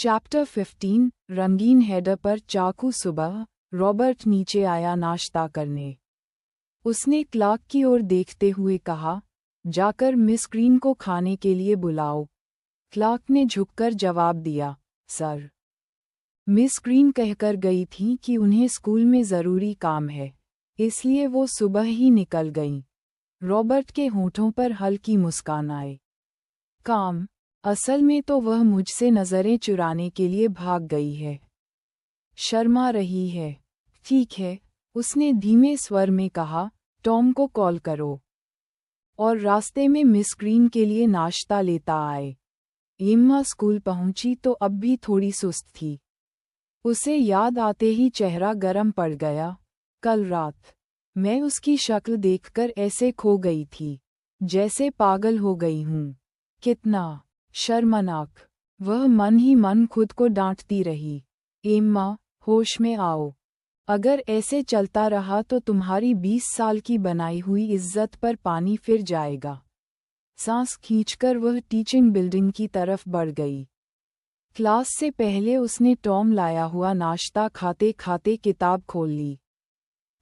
Chapter 15 रंगीन header पर चाकू। सुबह रॉबर्ट नीचे आया नाश्ता करने। उसने क्लार्क की ओर देखते हुए कहा, जाकर मिस ग्रीन को खाने के लिए बुलाओ। क्लार्क ने झुककर जवाब दिया, सर। मिस ग्रीन कहकर गई थी कि उन्हें स्कूल में ज़रूरी काम है, इसलिए वो सुबह ही निकल गईं। रॉबर्ट के होठों पर हल्की मुस्कान आई। काम? असल में तो वह मुझसे नज़रें चुराने के लिए भाग गई है। शर्मा रही है। ठीक है, उसने धीमे स्वर में कहा, टॉम को कॉल करो और रास्ते में मिस ग्रीन के लिए नाश्ता लेता आए। एम्मा स्कूल पहुंची तो अब भी थोड़ी सुस्त थी। उसे याद आते ही चेहरा गर्म पड़ गया। कल रात मैं उसकी शक्ल देखकर ऐसे खो गई थी, जैसे पागल हो गई हूँ। कितना शर्मनाक। वह मन ही मन खुद को डांटती रही। एम्मा, होश में आओ। अगर ऐसे चलता रहा तो तुम्हारी 20 साल की बनाई हुई इज्जत पर पानी फिर जाएगा। सांस खींचकर वह टीचिंग बिल्डिंग की तरफ बढ़ गई। क्लास से पहले उसने टॉम लाया हुआ नाश्ता खाते खाते किताब खोल ली।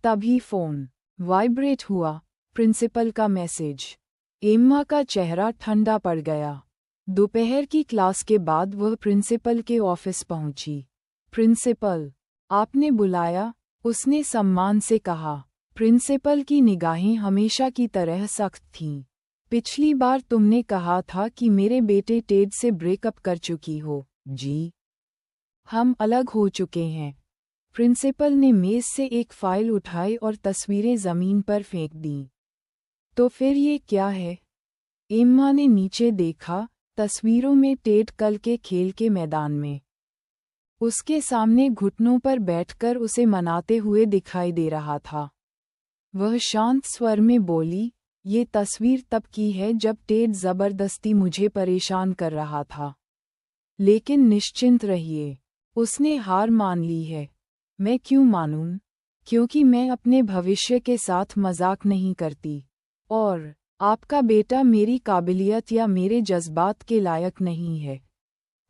तभी फोन वाइब्रेट हुआ। प्रिंसिपल का मैसेज। एम्मा का चेहरा ठंडा पड़ गया। दोपहर की क्लास के बाद वह प्रिंसिपल के ऑफिस पहुंची। प्रिंसिपल, आपने बुलाया? उसने सम्मान से कहा। प्रिंसिपल की निगाहें हमेशा की तरह सख्त थीं। पिछली बार तुमने कहा था कि मेरे बेटे टेड से ब्रेकअप कर चुकी हो। जी, हम अलग हो चुके हैं। प्रिंसिपल ने मेज से एक फाइल उठाई और तस्वीरें जमीन पर फेंक दीं। तो फिर ये क्या है? एम्मा ने नीचे देखा। तस्वीरों में टेड कल के खेल के मैदान में उसके सामने घुटनों पर बैठकर उसे मनाते हुए दिखाई दे रहा था। वह शांत स्वर में बोली, ये तस्वीर तब की है जब टेड जबरदस्ती मुझे परेशान कर रहा था। लेकिन निश्चिंत रहिए, उसने हार मान ली है। मैं क्यों मानूं? क्योंकि मैं अपने भविष्य के साथ मजाक नहीं करती। और आपका बेटा मेरी काबिलियत या मेरे जज्बात के लायक नहीं है।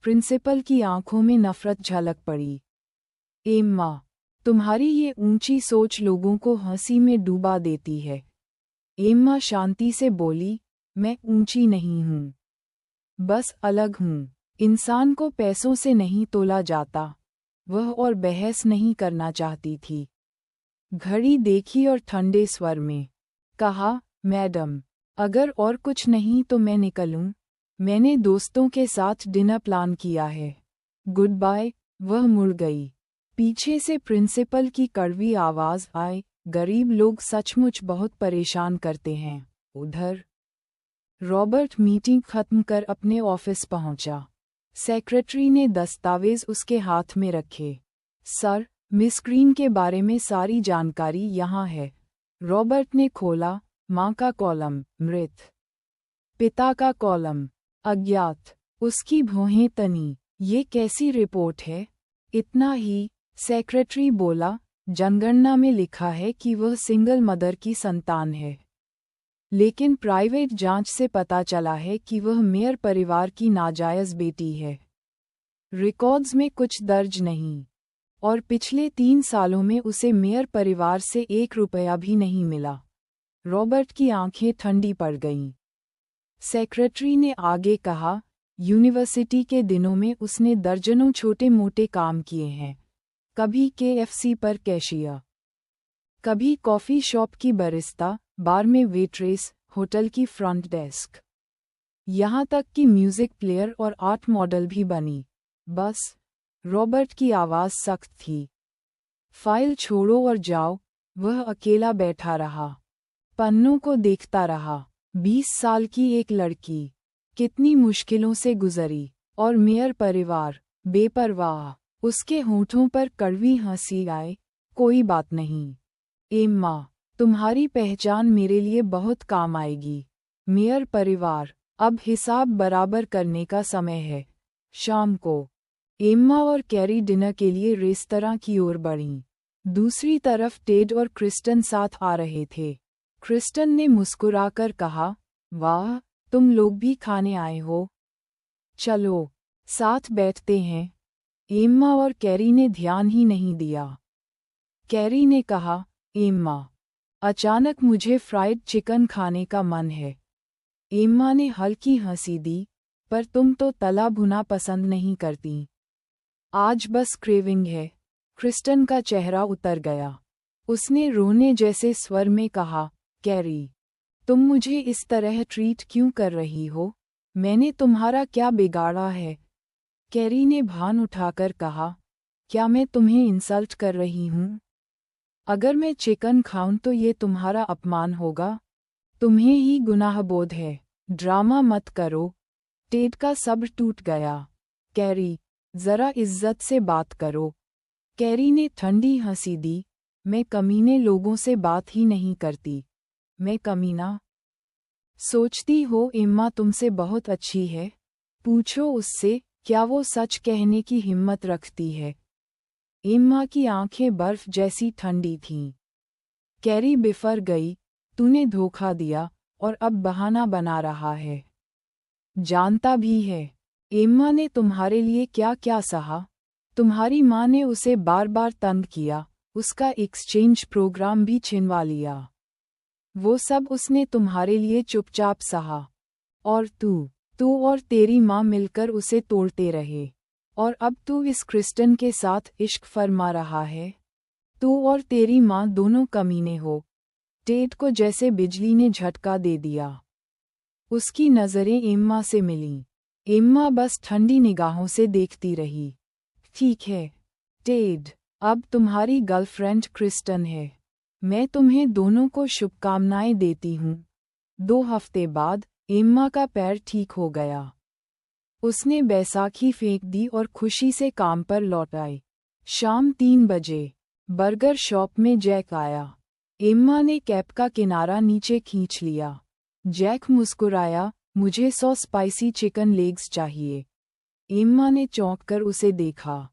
प्रिंसिपल की आंखों में नफरत झलक पड़ी। एम्मा, तुम्हारी ये ऊंची सोच लोगों को हंसी में डूबा देती है। एम्मा शांति से बोली, मैं ऊंची नहीं हूँ, बस अलग हूँ। इंसान को पैसों से नहीं तोला जाता। वह और बहस नहीं करना चाहती थी। घड़ी देखी और ठंडे स्वर में कहा, मैडम, अगर और कुछ नहीं तो मैं निकलूं। मैंने दोस्तों के साथ डिनर प्लान किया है। Good bye. वह मुड़ गई। पीछे से प्रिंसिपल की कड़वी आवाज़ आई, गरीब लोग सचमुच बहुत परेशान करते हैं। उधर रॉबर्ट मीटिंग खत्म कर अपने ऑफिस पहुंचा। सेक्रेटरी ने दस्तावेज उसके हाथ में रखे। सर, मिस ग्रीन के बारे में सारी जानकारी यहाँ है। रॉबर्ट ने खोला। माँ का कॉलम मृत, पिता का कॉलम अज्ञात। उसकी भौहें तनी। ये कैसी रिपोर्ट है? इतना ही, सेक्रेटरी बोला। जनगणना में लिखा है कि वह सिंगल मदर की संतान है, लेकिन प्राइवेट जांच से पता चला है कि वह मेयर परिवार की नाजायज बेटी है। रिकॉर्ड्स में कुछ दर्ज नहीं, और पिछले 3 सालों में उसे मेयर परिवार से 1 रुपया भी नहीं मिला। रॉबर्ट की आंखें ठंडी पड़ गईं। सेक्रेटरी ने आगे कहा, यूनिवर्सिटी के दिनों में उसने दर्जनों छोटे-मोटे काम किए हैं। कभी KFC पर कैशियर, कभी कॉफ़ी शॉप की बरिस्ता, बार में वेट्रेस, होटल की फ्रंट डेस्क, यहाँ तक कि म्यूजिक प्लेयर और आर्ट मॉडल भी बनी। बस। रॉबर्ट की आवाज़ सख्त थी। फाइल छोड़ो और जाओ। वह अकेला बैठा रहा, पन्नों को देखता रहा। 20 साल की एक लड़की, कितनी मुश्किलों से गुजरी, और मेयर परिवार, बेपरवाह। उसके होठों पर कड़वी हंसी आए। कोई बात नहीं एम्मा, तुम्हारी पहचान मेरे लिए बहुत काम आएगी। मेयर परिवार, अब हिसाब बराबर करने का समय है। शाम को एम्मा और कैरी डिनर के लिए रेस्तरां की ओर बढ़ीं। दूसरी तरफ टेड और क्रिस्टन साथ आ रहे थे। क्रिस्टन ने मुस्कुराकर कहा, वाह, तुम लोग भी खाने आए हो। चलो, साथ बैठते हैं। एम्मा और कैरी ने ध्यान ही नहीं दिया। कैरी ने कहा, एम्मा, अचानक मुझे फ्राइड चिकन खाने का मन है। एम्मा ने हल्की हंसी दी, पर तुम तो तला भुना पसंद नहीं करती। आज बस क्रेविंग है। क्रिस्टन का चेहरा उतर गया। उसने रोने जैसे स्वर में कहा, कैरी, तुम मुझे इस तरह ट्रीट क्यों कर रही हो? मैंने तुम्हारा क्या बिगाड़ा है? कैरी ने भान उठाकर कहा, क्या मैं तुम्हें इंसल्ट कर रही हूँ? अगर मैं चिकन खाऊं तो ये तुम्हारा अपमान होगा। तुम्हें ही गुनाह बोध है। ड्रामा मत करो। टेड का सब्र टूट गया। कैरी, जरा इज्जत से बात करो। कैरी ने ठंडी हंसी दी, मैं कमीने लोगों से बात ही नहीं करती। मैं कमीना? सोचती हो एम्मा तुमसे बहुत अच्छी है? पूछो उससे, क्या वो सच कहने की हिम्मत रखती है? एम्मा की आंखें बर्फ जैसी ठंडी थीं। कैरी बिफर गई, तूने धोखा दिया और अब बहाना बना रहा है। जानता भी है। एम्मा ने तुम्हारे लिए क्या क्या सहा। तुम्हारी माँ ने उसे बार बार तंग किया, उसका एक्सचेंज प्रोग्राम भी छिनवा लिया। वो सब उसने तुम्हारे लिए चुपचाप सहा। और तू और तेरी माँ मिलकर उसे तोड़ते रहे। और अब तू इस क्रिस्टन के साथ इश्क फरमा रहा है। तू और तेरी माँ दोनों कमीने हो। टेड को जैसे बिजली ने झटका दे दिया। उसकी नज़रें एम्मा से मिलीं। एम्मा बस ठंडी निगाहों से देखती रही। ठीक है, टेड, अब तुम्हारी गर्लफ्रेंड क्रिस्टन है। मैं तुम्हें दोनों को शुभकामनाएं देती हूँ। 2 हफ्ते बाद एम्मा का पैर ठीक हो गया। उसने बैसाखी फेंक दी और खुशी से काम पर लौट आई। शाम 3 बजे बर्गर शॉप में जैक आया। एम्मा ने कैप का किनारा नीचे खींच लिया। जैक मुस्कुराया, मुझे 100 स्पाइसी चिकन लेग्स चाहिए। एम्मा ने चौंककर उसे देखा।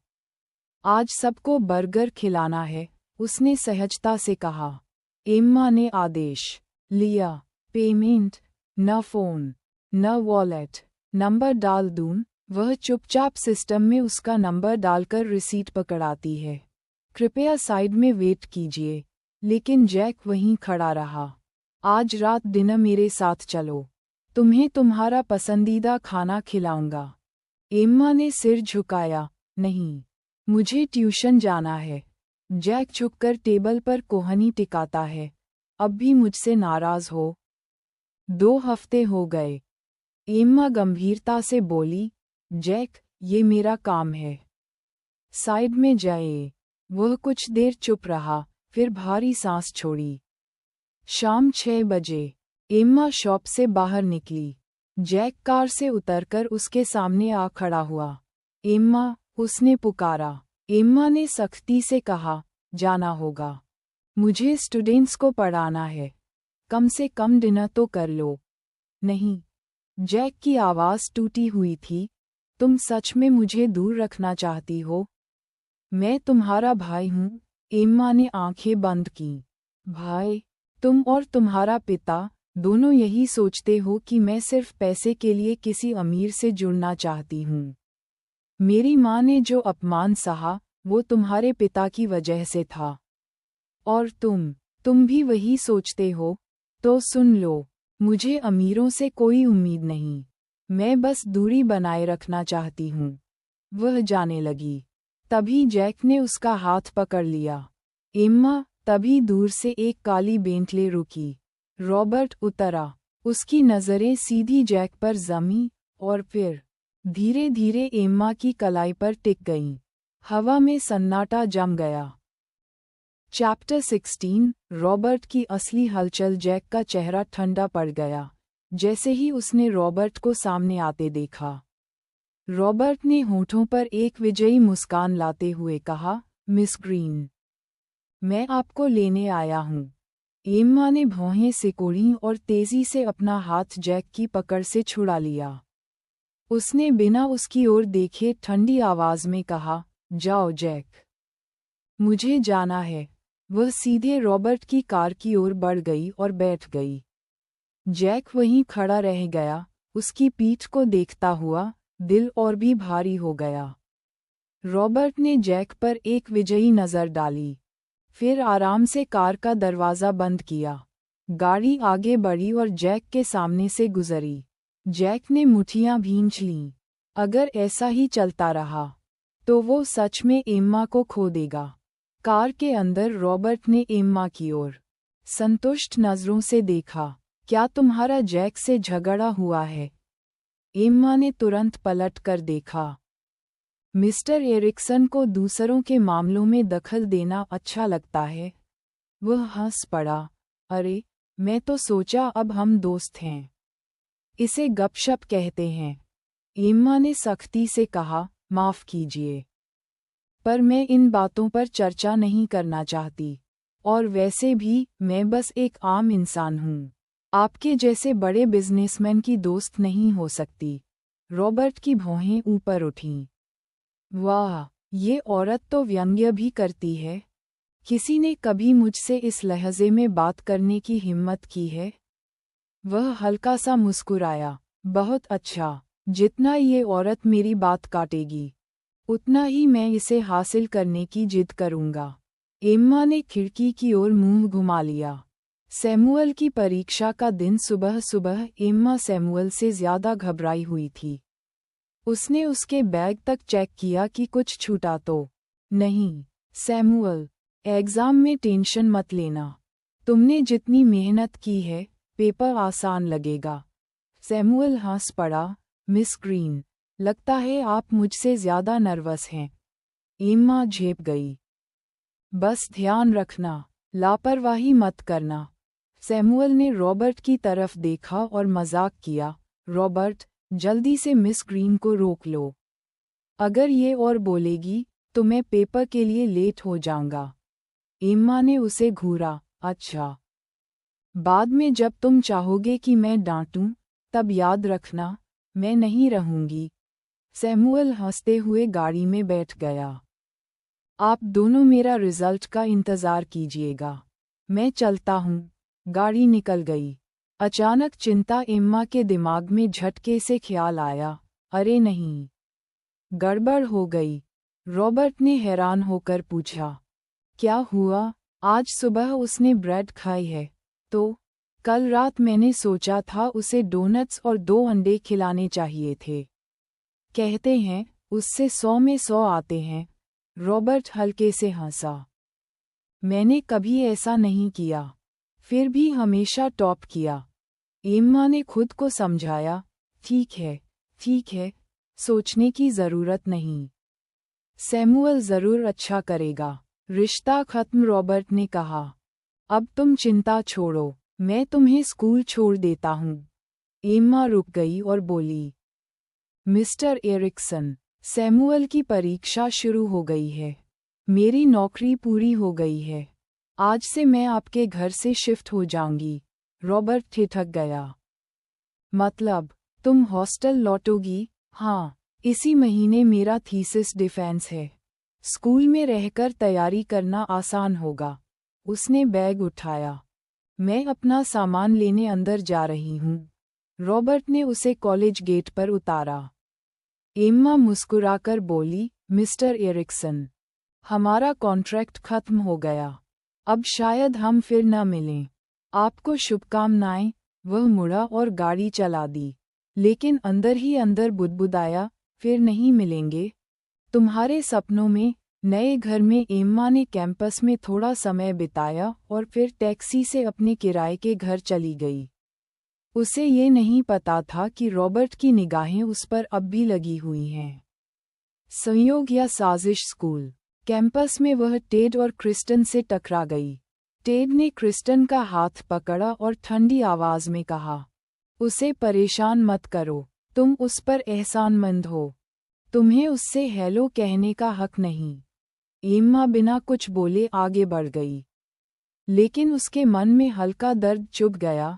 आज सबको बर्गर खिलाना है, उसने सहजता से कहा। एम्मा ने आदेश लिया, पेमेंट? न फ़ोन, न वॉलेट, नंबर डाल दूं? वह चुपचाप सिस्टम में उसका नंबर डालकर रिसीट पकड़ाती है। कृपया साइड में वेट कीजिए। लेकिन जैक वहीं खड़ा रहा। आज रात डिनर मेरे साथ चलो। तुम्हें तुम्हारा पसंदीदा खाना खिलाऊंगा। एम्मा ने सिर झुकाया, नहीं, मुझे ट्यूशन जाना है। जैक झुककर टेबल पर कोहनी टिकाता है। अब भी मुझसे नाराज हो? 2 हफ्ते हो गए। एम्मा गंभीरता से बोली, जैक, ये मेरा काम है। साइड में जाइए। वह कुछ देर चुप रहा, फिर भारी सांस छोड़ी। शाम 6 बजे एम्मा शॉप से बाहर निकली। जैक कार से उतरकर उसके सामने आ खड़ा हुआ। एम्मा, उसने पुकारा। एम्मा ने सख्ती से कहा, जाना होगा। मुझे स्टूडेंट्स को पढ़ाना है। कम से कम डिनर तो कर लो। नहीं। जैक की आवाज़ टूटी हुई थी, तुम सच में मुझे दूर रखना चाहती हो? मैं तुम्हारा भाई हूँ। एम्मा ने आंखें बंद कीं। भाई? तुम और तुम्हारा पिता दोनों यही सोचते हो कि मैं सिर्फ पैसे के लिए किसी अमीर से जुड़ना चाहती हूँ। मेरी माँ ने जो अपमान सहा, वो तुम्हारे पिता की वजह से था। और तुम भी वही सोचते हो? तो सुन लो, मुझे अमीरों से कोई उम्मीद नहीं। मैं बस दूरी बनाए रखना चाहती हूँ। वह जाने लगी। तभी जैक ने उसका हाथ पकड़ लिया। एम्मा, तभी दूर से एक काली बेंटले रुकी। रॉबर्ट उतरा। उसकी नज़रें सीधी जैक पर जमी और फिर धीरे धीरे एम्मा की कलाई पर टिक गईं। हवा में सन्नाटा जम गया। चैप्टर 16 रॉबर्ट की असली हलचल। जैक का चेहरा ठंडा पड़ गया जैसे ही उसने रॉबर्ट को सामने आते देखा। रॉबर्ट ने होठों पर एक विजयी मुस्कान लाते हुए कहा, मिस ग्रीन, मैं आपको लेने आया हूँ। एम्मा ने भौहें सिकोड़ीं और तेजी से अपना हाथ जैक की पकड़ से छुड़ा लिया। उसने बिना उसकी ओर देखे ठंडी आवाज़ में कहा, जाओ जैक, मुझे जाना है। वह सीधे रॉबर्ट की कार की ओर बढ़ गई और बैठ गई। जैक वहीं खड़ा रह गया, उसकी पीठ को देखता हुआ, दिल और भी भारी हो गया। रॉबर्ट ने जैक पर एक विजयी नज़र डाली, फिर आराम से कार का दरवाज़ा बंद किया। गाड़ी आगे बढ़ी और जैक के सामने से गुजरी। जैक ने मुट्ठियां भींच लीं। अगर ऐसा ही चलता रहा तो वो सच में एम्मा को खो देगा। कार के अंदर रॉबर्ट ने एम्मा की ओर संतुष्ट नज़रों से देखा। क्या तुम्हारा जैक से झगड़ा हुआ है? एम्मा ने तुरंत पलट कर देखा। मिस्टर एरिक्सन को दूसरों के मामलों में दखल देना अच्छा लगता है। वह हंस पड़ा। अरे, मैं तो सोचा अब हम दोस्त हैं। इसे गपशप कहते हैं। एम्मा ने सख्ती से कहा, माफ़ कीजिए, पर मैं इन बातों पर चर्चा नहीं करना चाहती। और वैसे भी मैं बस एक आम इंसान हूँ। आपके जैसे बड़े बिजनेसमैन की दोस्त नहीं हो सकती। रॉबर्ट की भौहें ऊपर उठीं। वाह, ये औरत तो व्यंग्य भी करती है। किसी ने कभी मुझसे इस लहजे में बात करने की हिम्मत की है? वह हल्का सा मुस्कुराया। बहुत अच्छा, जितना ये औरत मेरी बात काटेगी उतना ही मैं इसे हासिल करने की जिद करूंगा। एम्मा ने खिड़की की ओर मुंह घुमा लिया। सैमुअल की परीक्षा का दिन सुबह सुबह एम्मा सैमुअल से ज्यादा घबराई हुई थी। उसने उसके बैग तक चेक किया कि कुछ छूटा तो नहीं। सैमुअल, एग्जाम में टेंशन मत लेना। तुमने जितनी मेहनत की है, पेपर आसान लगेगा। सैमुअल हंस पड़ा। मिस ग्रीन, लगता है आप मुझसे ज्यादा नर्वस हैं। एम्मा झेप गई। बस ध्यान रखना, लापरवाही मत करना। सैमुअल ने रॉबर्ट की तरफ देखा और मजाक किया। रॉबर्ट, जल्दी से मिस ग्रीन को रोक लो। अगर ये और बोलेगी तो मैं पेपर के लिए लेट हो जाऊंगा। एम्मा ने उसे घूरा। अच्छा, बाद में जब तुम चाहोगे कि मैं डांटूं, तब याद रखना, मैं नहीं रहूंगी। सैमुअल हंसते हुए गाड़ी में बैठ गया। आप दोनों मेरा रिजल्ट का इंतज़ार कीजिएगा। मैं चलता हूँ। गाड़ी निकल गई। अचानक चिंता एम्मा के दिमाग में झटके से ख्याल आया। अरे नहीं, गड़बड़ हो गई। रॉबर्ट ने हैरान होकर पूछा, क्या हुआ? आज सुबह उसने ब्रेड खाई है। तो कल रात मैंने सोचा था उसे डोनट्स और 2 अंडे खिलाने चाहिए थे। कहते हैं उससे 100 में 100 आते हैं। रॉबर्ट हल्के से हंसा। मैंने कभी ऐसा नहीं किया, फिर भी हमेशा टॉप किया। एम्मा ने खुद को समझाया। ठीक है, सोचने की जरूरत नहीं। सैमुअल जरूर अच्छा करेगा। रिश्ता खत्म, रॉबर्ट ने कहा। अब तुम चिंता छोड़ो, मैं तुम्हें स्कूल छोड़ देता हूँ। एम्मा रुक गई और बोली, मिस्टर एरिक्सन, सैमुअल की परीक्षा शुरू हो गई है। मेरी नौकरी पूरी हो गई है। आज से मैं आपके घर से शिफ्ट हो जाऊंगी। रॉबर्ट ठिठक गया। मतलब, तुम हॉस्टल लौटोगी? हाँ, इसी महीने मेरा थीसिस डिफेंस है। स्कूल में रहकर तैयारी करना आसान होगा। उसने बैग उठाया। मैं अपना सामान लेने अंदर जा रही हूँ। रॉबर्ट ने उसे कॉलेज गेट पर उतारा। एम्मा मुस्कुराकर बोली, मिस्टर एरिक्सन, हमारा कॉन्ट्रैक्ट खत्म हो गया। अब शायद हम फिर न मिलें। आपको शुभकामनाएं। वह मुड़ा और गाड़ी चला दी, लेकिन अंदर ही अंदर बुदबुदाया, फिर नहीं मिलेंगे। तुम्हारे सपनों में। नए घर में एम्मा ने कैंपस में थोड़ा समय बिताया और फिर टैक्सी से अपने किराए के घर चली गई। उसे ये नहीं पता था कि रॉबर्ट की निगाहें उस पर अब भी लगी हुई हैं। संयोग या साजिश? स्कूल कैंपस में वह टेड और क्रिस्टन से टकरा गई। टेड ने क्रिस्टन का हाथ पकड़ा और ठंडी आवाज में कहा, उसे परेशान मत करो, तुम उस पर एहसानमंद हो। तुम्हें उससे हेलो कहने का हक नहीं। एम्मा बिना कुछ बोले आगे बढ़ गई, लेकिन उसके मन में हल्का दर्द चुभ गया।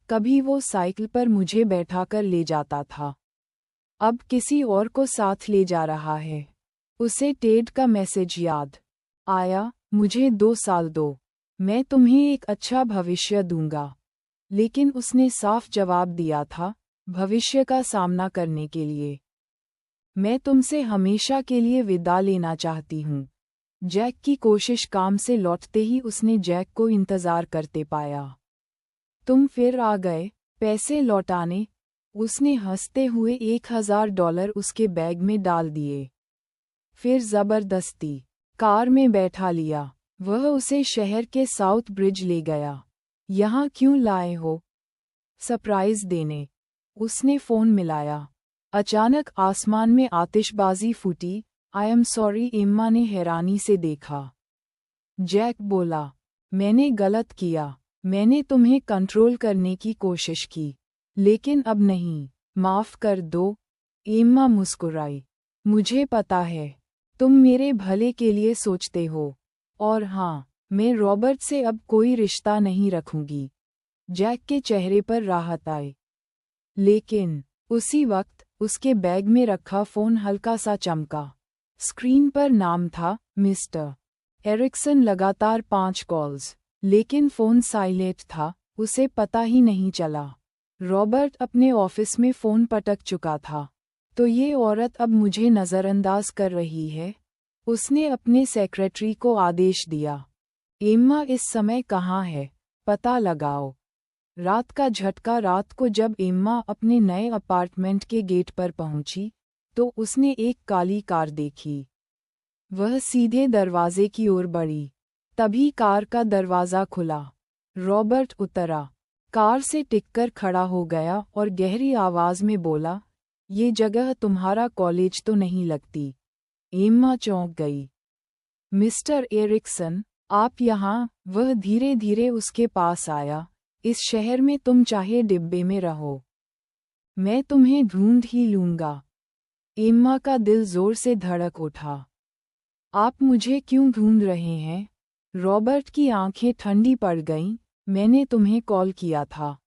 कभी वो साइकिल पर मुझे बैठाकर ले जाता था, अब किसी और को साथ ले जा रहा है। उसे टेड का मैसेज याद आया, मुझे 2 साल दो, मैं तुम्हें एक अच्छा भविष्य दूंगा। लेकिन उसने साफ जवाब दिया था, भविष्य का सामना करने के लिए मैं तुमसे हमेशा के लिए विदा लेना चाहती हूँ। जैक की कोशिश काम से लौटते ही उसने जैक को इंतजार करते पाया। तुम फिर आ गए पैसे लौटाने? उसने हंसते हुए $1000 उसके बैग में डाल दिए। फिर जबरदस्ती कार में बैठा लिया। वह उसे शहर के साउथ ब्रिज ले गया। यहाँ क्यों लाए हो? सरप्राइज देने। उसने फ़ोन मिलाया। अचानक आसमान में आतिशबाजी फूटी। आई एम सॉरी, एम्मा ने हैरानी से देखा। जैक बोला, मैंने गलत किया। मैंने तुम्हें कंट्रोल करने की कोशिश की, लेकिन अब नहीं। माफ़ कर दो। एम्मा मुस्कुराई। मुझे पता है, तुम मेरे भले के लिए सोचते हो। और हाँ, मैं रॉबर्ट से अब कोई रिश्ता नहीं रखूंगी। जैक के चेहरे पर राहत आई। लेकिन उसी वक्त उसके बैग में रखा फ़ोन हल्का सा चमका। स्क्रीन पर नाम था मिस्टर एरिक्सन। लगातार 5 कॉल्स, लेकिन फ़ोन साइलेंट था। उसे पता ही नहीं चला। रॉबर्ट अपने ऑफिस में फ़ोन पटक चुका था। तो ये औरत अब मुझे नज़रअंदाज कर रही है। उसने अपने सेक्रेटरी को आदेश दिया, एम्मा इस समय कहाँ है, पता लगाओ। रात का झटका। रात को जब एम्मा अपने नए अपार्टमेंट के गेट पर पहुंची, तो उसने एक काली कार देखी। वह सीधे दरवाजे की ओर बढ़ी। तभी कार का दरवाज़ा खुला। रॉबर्ट उतरा, कार से टिककर खड़ा हो गया और गहरी आवाज़ में बोला, ये जगह तुम्हारा कॉलेज तो नहीं लगती। एम्मा चौंक गई। मिस्टर एरिक्सन, आप यहाँ? वह धीरे धीरे उसके पास आया। इस शहर में तुम चाहे डिब्बे में रहो, मैं तुम्हें ढूंढ ही लूंगा। एम्मा का दिल जोर से धड़क उठा। आप मुझे क्यों ढूंढ रहे हैं? रॉबर्ट की आंखें ठंडी पड़ गईं। मैंने तुम्हें कॉल किया था,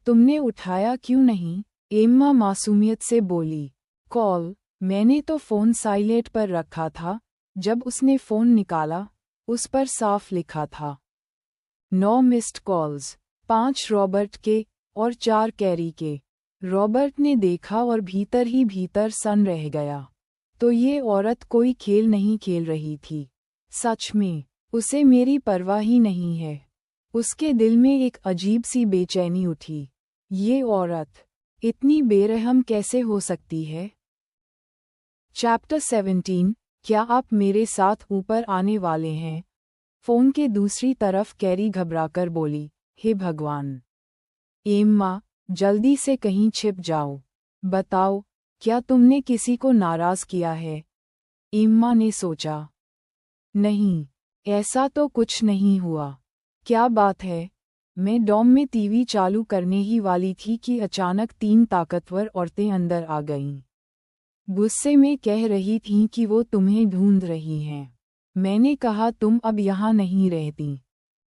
तुमने उठाया क्यों नहीं? एम्मा मासूमियत से बोली, कॉल? मैंने तो फ़ोन साइलेंट पर रखा था। जब उसने फ़ोन निकाला, उस पर साफ लिखा था 9 मिस्ड कॉल्स, 5 रॉबर्ट के और 4 कैरी के। रॉबर्ट ने देखा और भीतर ही भीतर सन रह गया। तो ये औरत कोई खेल नहीं खेल रही थी। सच में, उसे मेरी परवाह ही नहीं है। उसके दिल में एक अजीब सी बेचैनी उठी। ये औरत इतनी बेरहम कैसे हो सकती है? चैप्टर 17। क्या आप मेरे साथ ऊपर आने वाले हैं? फ़ोन के दूसरी तरफ कैरी घबराकर बोली, हे भगवान! एम्मा, जल्दी से कहीं छिप जाओ। बताओ, क्या तुमने किसी को नाराज़ किया है? एम्मा ने सोचा, नहीं, ऐसा तो कुछ नहीं हुआ। क्या बात है? मैं डॉम में टीवी चालू करने ही वाली थी कि अचानक 3 ताकतवर औरतें अंदर आ गईं। गुस्से में कह रही थीं कि वो तुम्हें ढूंढ रही हैं। मैंने कहा तुम अब यहाँ नहीं रहती।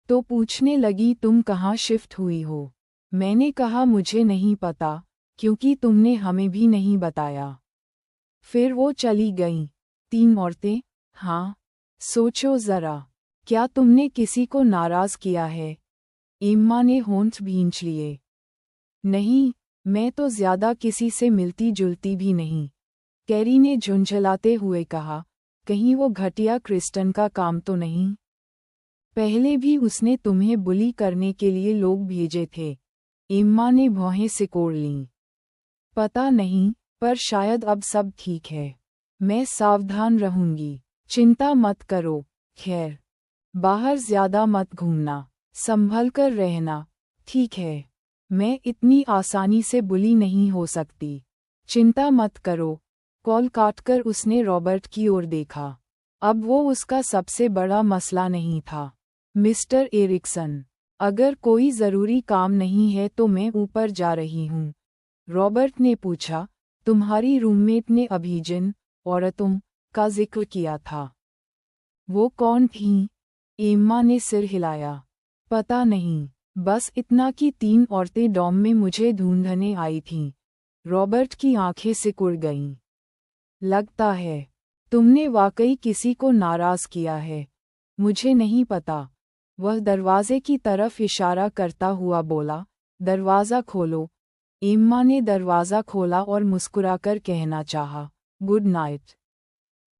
तो पूछने लगी तुम कहाँ शिफ्ट हुई हो। मैंने कहा मुझे नहीं पता, क्योंकि तुमने हमें भी नहीं बताया। फिर वो चली गईं। 3 औरतें? हाँ। सोचो ज़रा, क्या तुमने किसी को नाराज़ किया है? एम्मा ने होंठ भींच लिए। नहीं, मैं तो ज़्यादा किसी से मिलती जुलती भी नहीं। कैरी ने झुंझलाते हुए कहा, कहीं वो घटिया क्रिस्टन का काम तो नहीं? पहले भी उसने तुम्हें बुली करने के लिए लोग भेजे थे। एम्मा ने भौहें सिकोड़ लीं। पता नहीं, पर शायद अब सब ठीक है। मैं सावधान रहूंगी। चिंता मत करो। खैर, बाहर ज़्यादा मत घूमना, संभल कर रहना, ठीक है? मैं इतनी आसानी से बुली नहीं हो सकती। चिंता मत करो। कॉल काटकर उसने रॉबर्ट की ओर देखा। अब वो उसका सबसे बड़ा मसला नहीं था। मिस्टर एरिक्सन, अगर कोई ज़रूरी काम नहीं है तो मैं ऊपर जा रही हूँ। रॉबर्ट ने पूछा, तुम्हारी रूममेट ने अभी जिन औरतों का जिक्र किया था, वो कौन थीं? एम्मा ने सिर हिलाया। पता नहीं, बस इतना कि 3 औरतें डॉम में मुझे ढूंढने आई थीं। रॉबर्ट की आंखें सिकुड़ गईं। लगता है, तुमने वाकई किसी को नाराज़ किया है। मुझे नहीं पता। वह दरवाजे की तरफ इशारा करता हुआ बोला, दरवाज़ा खोलो। एम्मा ने दरवाज़ा खोला और मुस्कुराकर कहना चाहा, गुड नाइट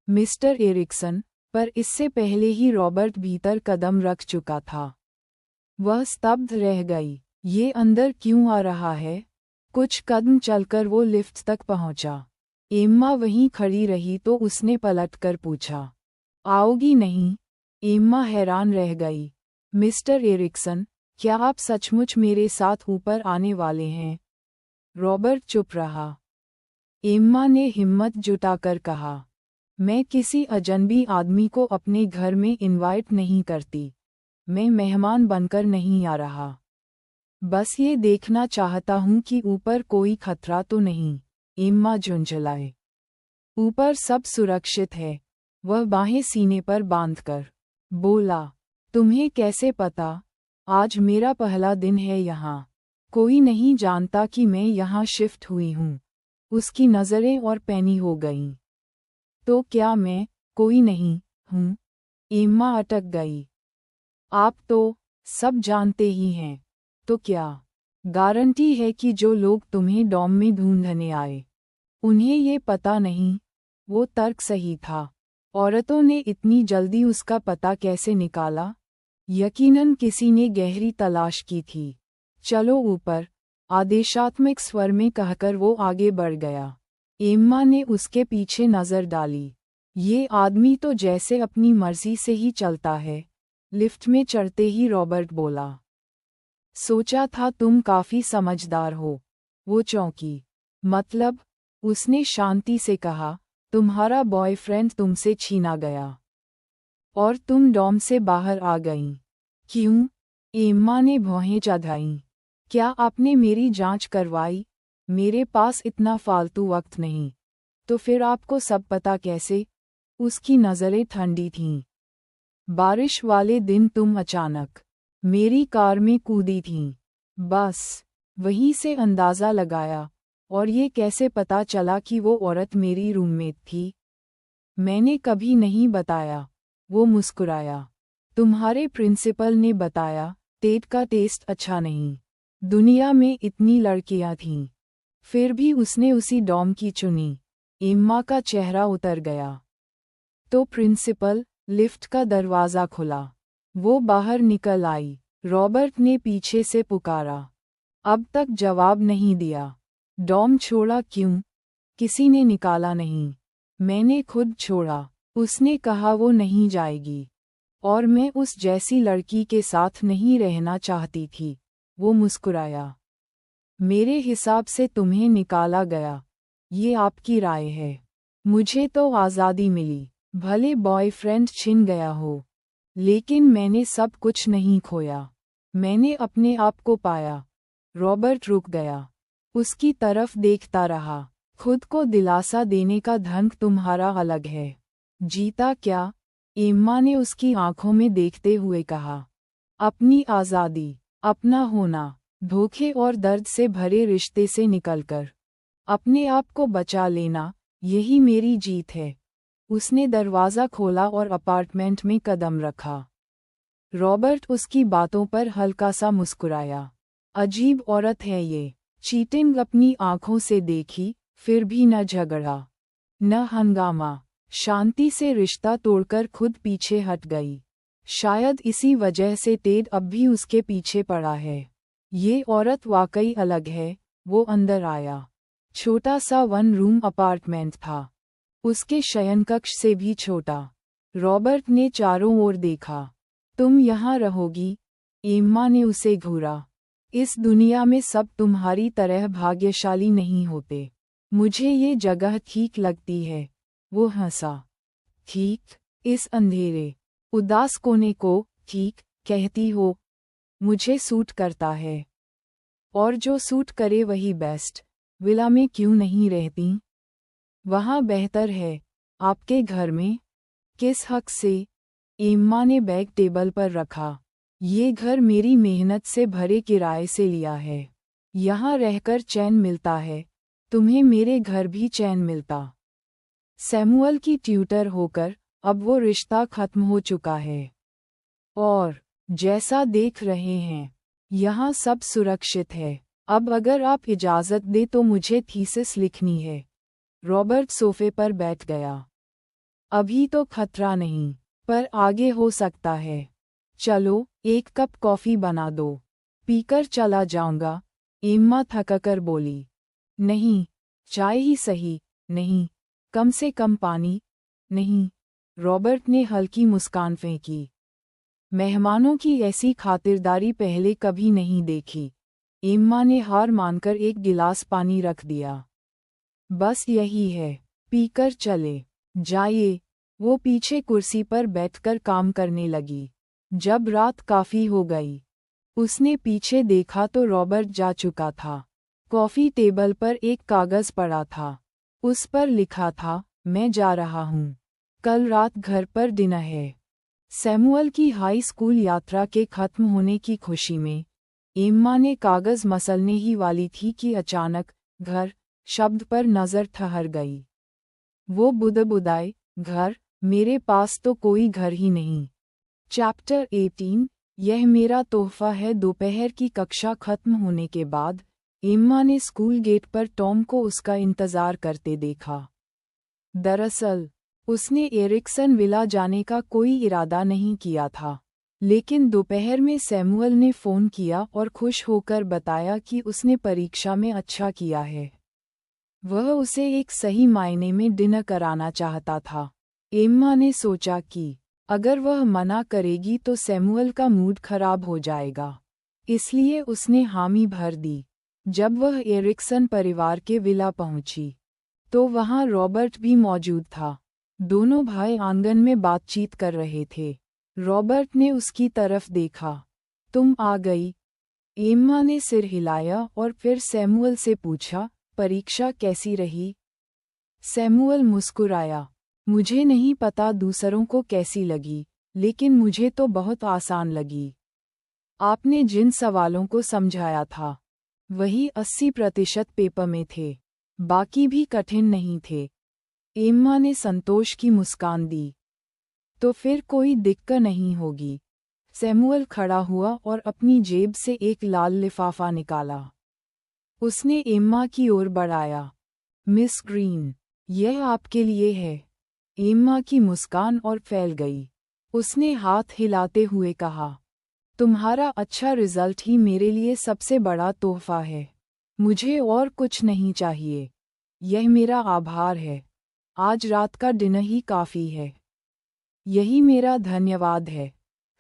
मिस्टर एरिक्सन। पर इससे पहले ही रॉबर्ट भीतर कदम रख चुका था। वह स्तब्ध रह गई। ये अंदर क्यों आ रहा है? कुछ कदम चलकर वो लिफ्ट तक पहुंचा। एम्मा वहीं खड़ी रही तो उसने पलटकर पूछा, आओगी नहीं? एम्मा हैरान रह गई। मिस्टर एरिक्सन, क्या आप सचमुच मेरे साथ ऊपर आने वाले हैं? रॉबर्ट चुप रहा। एम्मा ने हिम्मत जुटाकर कहा, मैं किसी अजनबी आदमी को अपने घर में इनवाइट नहीं करती। मैं मेहमान बनकर नहीं आ रहा। बस ये देखना चाहता हूँ कि ऊपर कोई खतरा तो नहीं। एम्मा झुंझलाए। ऊपर सब सुरक्षित है। वह बाहें सीने पर बांधकर बोला, तुम्हें कैसे पता? आज मेरा पहला दिन है यहाँ। कोई नहीं जानता कि मैं यहाँ शिफ्ट हुई हूँ। उसकी नज़रें और पैनी हो गईं। तो क्या मैं कोई नहीं हूँ? एम्मा अटक गई। आप तो सब जानते ही हैं। तो क्या गारंटी है कि जो लोग तुम्हें डॉम में ढूंढने आए, उन्हें ये पता नहीं? वो तर्क सही था। औरतों ने इतनी जल्दी उसका पता कैसे निकाला? यकीनन किसी ने गहरी तलाश की थी। चलो ऊपर, आदेशात्मक स्वर में कहकर वो आगे बढ़ गया। एम्मा ने उसके पीछे नजर डाली। ये आदमी तो जैसे अपनी मर्जी से ही चलता है। लिफ्ट में चढ़ते ही रॉबर्ट बोला, सोचा था तुम काफी समझदार हो। वो चौंकी। मतलब? उसने शांति से कहा, तुम्हारा बॉयफ्रेंड तुमसे छीना गया और तुम डॉम से बाहर आ गईं। क्यों? एम्मा ने भौहें चढ़ाईं। क्या आपने मेरी जांच करवाई? मेरे पास इतना फालतू वक्त नहीं। तो फिर आपको सब पता कैसे? उसकी नज़रें ठंडी थीं। बारिश वाले दिन तुम अचानक मेरी कार में कूदी थीं। बस वहीं से अंदाज़ा लगाया। और ये कैसे पता चला कि वो औरत मेरी रूममेट थी? मैंने कभी नहीं बताया। वो मुस्कुराया। तुम्हारे प्रिंसिपल ने बताया, टेट का टेस्ट अच्छा नहीं। दुनिया में इतनी लड़कियां थीं, फिर भी उसने उसी डॉम की चुनी। एम्मा का चेहरा उतर गया। तो प्रिंसिपल? लिफ्ट का दरवाज़ा खुला। वो बाहर निकल आई। रॉबर्ट ने पीछे से पुकारा। अब तक जवाब नहीं दिया। डॉम छोड़ा क्यों? किसी ने निकाला नहीं। मैंने खुद छोड़ा। उसने कहा वो नहीं जाएगी। और मैं उस जैसी लड़की के साथ नहीं रहना चाहती थी। वो मुस्कुराया। मेरे हिसाब से तुम्हें निकाला गया। ये आपकी राय है। मुझे तो आज़ादी मिली। भले बॉयफ्रेंड छिन गया हो, लेकिन मैंने सब कुछ नहीं खोया। मैंने अपने आप को पाया। रॉबर्ट रुक गया। उसकी तरफ देखता रहा। खुद को दिलासा देने का ढंग तुम्हारा अलग है। जीता क्या? एम्मा ने उसकी आंखों में देखते हुए कहा। अपनी आज़ादी, अपना होना, धोखे और दर्द से भरे रिश्ते से निकलकर अपने आप को बचा लेना, यही मेरी जीत है। उसने दरवाज़ा खोला और अपार्टमेंट में कदम रखा। रॉबर्ट उसकी बातों पर हल्का सा मुस्कुराया। अजीब औरत है ये। चीटिंग अपनी आंखों से देखी, फिर भी न झगड़ा, न हंगामा। शांति से रिश्ता तोड़कर खुद पीछे हट गई। शायद इसी वजह से टेड अब भी उसके पीछे पड़ा है। ये औरत वाकई अलग है। वो अंदर आया। छोटा सा वन रूम अपार्टमेंट था। उसके शयनकक्ष से भी छोटा। रॉबर्ट ने चारों ओर देखा। तुम यहाँ रहोगी? एम्मा ने उसे घूरा। इस दुनिया में सब तुम्हारी तरह भाग्यशाली नहीं होते। मुझे ये जगह ठीक लगती है। वो हंसा। ठीक? इस अंधेरे, उदास कोने को ठीक कहती हो? मुझे सूट करता है। और जो सूट करे वही बेस्ट। विला में क्यों नहीं रहती? वहाँ बेहतर है। आपके घर में? किस हक से? एम्मा ने बैग टेबल पर रखा। ये घर मेरी मेहनत से भरे किराए से लिया है। यहाँ रहकर चैन मिलता है। तुम्हें मेरे घर भी चैन मिलता। सैमुअल की ट्यूटर होकर अब वो रिश्ता खत्म हो चुका है। और जैसा देख रहे हैं, यहाँ सब सुरक्षित है। अब अगर आप इजाज़त दे तो मुझे थीसिस लिखनी है। रॉबर्ट सोफे पर बैठ गया। अभी तो खतरा नहीं, पर आगे हो सकता है। चलो, एक कप कॉफ़ी बना दो, पीकर चला जाऊंगा, एम्मा थककर बोली। नहीं, चाय ही सही। नहीं, कम से कम पानी। नहीं, रॉबर्ट ने हल्की मुस्कान फेंकी। मेहमानों की ऐसी खातिरदारी पहले कभी नहीं देखी। एम्मा ने हार मानकर एक गिलास पानी रख दिया। बस यही है, पीकर चले जाइए। वो पीछे कुर्सी पर बैठकर काम करने लगी। जब रात काफी हो गई, उसने पीछे देखा तो रॉबर्ट जा चुका था। कॉफी टेबल पर एक कागज पड़ा था। उस पर लिखा था, मैं जा रहा हूँ। कल रात घर पर डिनर है। सैमुअल की हाई स्कूल यात्रा के खत्म होने की खुशी में एम्मा ने कागज मसलने ही वाली थी कि अचानक घर शब्द पर नजर ठहर गई। वो बुदबुदाए, घर, मेरे पास तो कोई घर ही नहीं। चैप्टर 18, यह मेरा तोहफा है। दोपहर की कक्षा खत्म होने के बाद एम्मा ने स्कूल गेट पर टॉम को उसका इंतजार करते देखा। दरअसल उसने एरिक्सन विला जाने का कोई इरादा नहीं किया था, लेकिन दोपहर में सैमुअल ने फ़ोन किया और खुश होकर बताया कि उसने परीक्षा में अच्छा किया है। वह उसे एक सही मायने में डिनर कराना चाहता था। एम्मा ने सोचा कि अगर वह मना करेगी तो सैमुअल का मूड खराब हो जाएगा, इसलिए उसने हामी भर दी। जब वह एरिक्सन परिवार के विला पहुंची, तो वहां रॉबर्ट भी मौजूद था। दोनों भाई आंगन में बातचीत कर रहे थे। रॉबर्ट ने उसकी तरफ देखा। तुम आ गई? एम्मा ने सिर हिलाया और फिर सैमुअल से पूछा, परीक्षा कैसी रही? सैमुअल मुस्कुराया। मुझे नहीं पता दूसरों को कैसी लगी, लेकिन मुझे तो बहुत आसान लगी। आपने जिन सवालों को समझाया था, वही 80% पेपर में थे। बाकी भी कठिन नहीं थे। एम्मा ने संतोष की मुस्कान दी। तो फिर कोई दिक्कत नहीं होगी। सैमुअल खड़ा हुआ और अपनी जेब से एक लाल लिफाफा निकाला। उसने एम्मा की ओर बढ़ाया। मिस ग्रीन, यह आपके लिए है। एम्मा की मुस्कान और फैल गई। उसने हाथ हिलाते हुए कहा, तुम्हारा अच्छा रिजल्ट ही मेरे लिए सबसे बड़ा तोहफा है। मुझे और कुछ नहीं चाहिए। यह मेरा आभार है। आज रात का डिनर ही काफ़ी है। यही मेरा धन्यवाद है।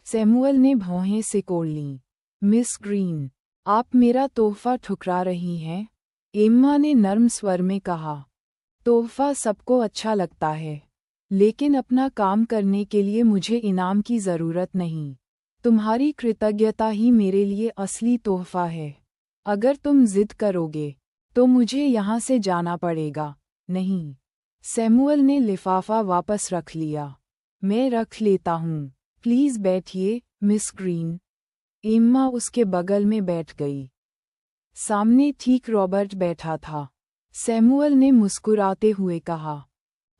सैमुअल ने भौहें सिकोड़ लीं। मिस ग्रीन, आप मेरा तोहफा ठुकरा रही हैं? एम्मा ने नर्म स्वर में कहा। तोहफा सबको अच्छा लगता है, लेकिन अपना काम करने के लिए मुझे इनाम की ज़रूरत नहीं। तुम्हारी कृतज्ञता ही मेरे लिए असली तोहफा है। अगर तुम जिद करोगे, तो मुझे यहाँ से जाना पड़ेगा। नहीं। सैमुअल ने लिफाफा वापस रख लिया। मैं रख लेता हूँ। प्लीज़ बैठिए, मिस ग्रीन। एम्मा उसके बगल में बैठ गई। सामने ठीक रॉबर्ट बैठा था। सैमुअल ने मुस्कुराते हुए कहा,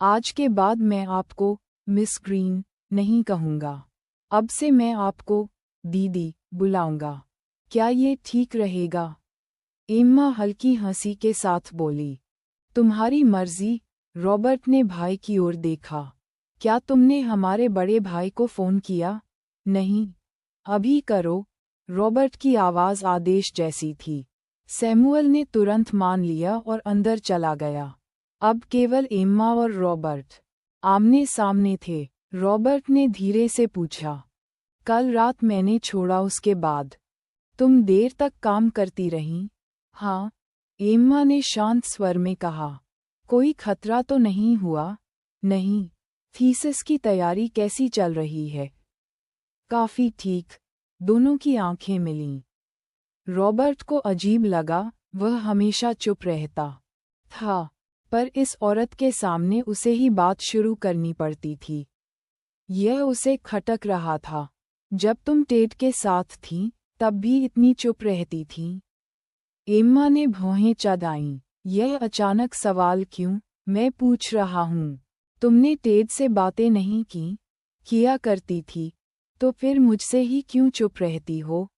आज के बाद मैं आपको मिस ग्रीन नहीं कहूँगा। अब से मैं आपको दीदी बुलाऊंगा। क्या ये ठीक रहेगा? एम्मा हल्की हंसी के साथ बोली, तुम्हारी मर्जी। रॉबर्ट ने भाई की ओर देखा। क्या तुमने हमारे बड़े भाई को फ़ोन किया? नहीं। अभी करो। रॉबर्ट की आवाज़ आदेश जैसी थी। सैमुअल ने तुरंत मान लिया और अंदर चला गया। अब केवल एम्मा और रॉबर्ट आमने सामने थे। रॉबर्ट ने धीरे से पूछा, कल रात मैंने छोड़ा उसके बाद तुम देर तक काम करती रहीं? हाँ, एम्मा ने शांत स्वर में कहा। कोई खतरा तो नहीं हुआ? नहीं। थीसिस की तैयारी कैसी चल रही है? काफी ठीक। दोनों की आंखें मिलीं। रॉबर्ट को अजीब लगा, वह हमेशा चुप रहता था, पर इस औरत के सामने उसे ही बात शुरू करनी पड़ती थी। यह उसे खटक रहा था। जब तुम टेड के साथ थीं, तब भी इतनी चुप रहती थीं? एम्मा ने भौहें चढ़ाईं। यह अचानक सवाल क्यों? मैं पूछ रहा हूँ। तुमने टेड से बातें नहीं की? किया करती थी। तो फिर मुझसे ही क्यों चुप रहती हो?